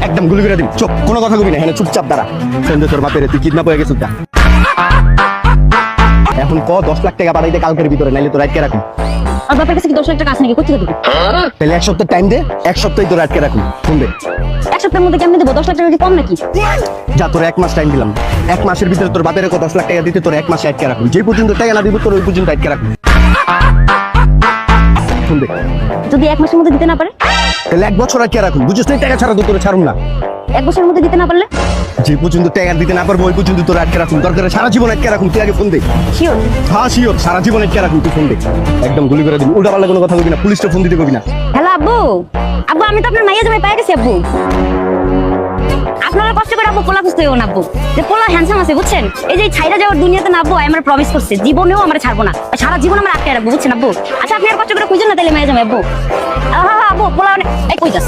একদম গুলি করে দিন। চুপ, কোনো কথা কবি না, হ্যাঁ চুপচাপ দাঁড়া। সন্ধ্যে তোর বাপের তুই কিডন্যাপ হয়ে গেছিস। এখন 10 লাখ টাকা পাঠাইতে কালকের ভিতরে, নাইলে তোর আটকে রাখুন। আর বাপের কাছে কি 10 লাখ টাকা আছে নাকি? কোথা থেকে দেবো? তাহলে 1 সপ্তাহ টাইম দে, 1 সপ্তাহে তোর আটকে রাখুন। শুনবে? 1 সপ্তাহের মধ্যে কেমনে দেবো? 10 লাখ টাকা কি কম নাকি? যা, তোর 1 মাস টাইম দিলাম। 1 মাসের ভিতরে তোর বাপের 10 লাখ টাকা দিতে তোর 1 মাসে আটকে রাখুন। যে পর্যন্ত টাকা না দিব তোর ওই পর্যন্ত আটকে রাখুন। শুনবে? যদি 1 মাসের মধ্যে দিতে না পারে? তাহলে 1 বছর আটকে রাখুন। বুঝছিস না? টাকা ছাড়া তো তোর ছাড়ুন না। 1 বছরের মধ্যে দিতে না পারলে? যে পর্যন্ত টাকা দিতে না পারবো ওই পর্যন্ত তোর আটকে রাখুন। দরকার সারা জীবন আটকে রাখুন। তুই আগে ফোন দে। শিওর? হ্যাঁ শিওর, সারা জীবন আটকে রাখুন। তুই ফোন দে, একদম গুলি করে দিন। উল্টা পাল্টা কোনো কথা বলবি না, পুলিশটা ফোন দিতে কবি না। হ্যালো আব্বু। আব্বু আমি তো আপনার মাইয়া জামাই পেয়ে গেছি আব্বু। আপনারা কষ্ট করে আব্বু পোলা খুঁজতে হইব না আব্বু। যে পোলা হ্যান্ডসাম আছে বুঝছেন? এই যে ছাইরা যাওয়ার দুনিয়াতে না আব্বু আমার প্রমিস করছে জীবনেও আমার ছাড়বো না, সারা জীবন আমার আটকে রাখবো বুঝছেন আব্বু? আচ্ছা আপনি আর কষ্ট করে খুঁজেন না তাহলে মাইয়া জামাই আব্বু। আব্বু পোলা এই কই যাস?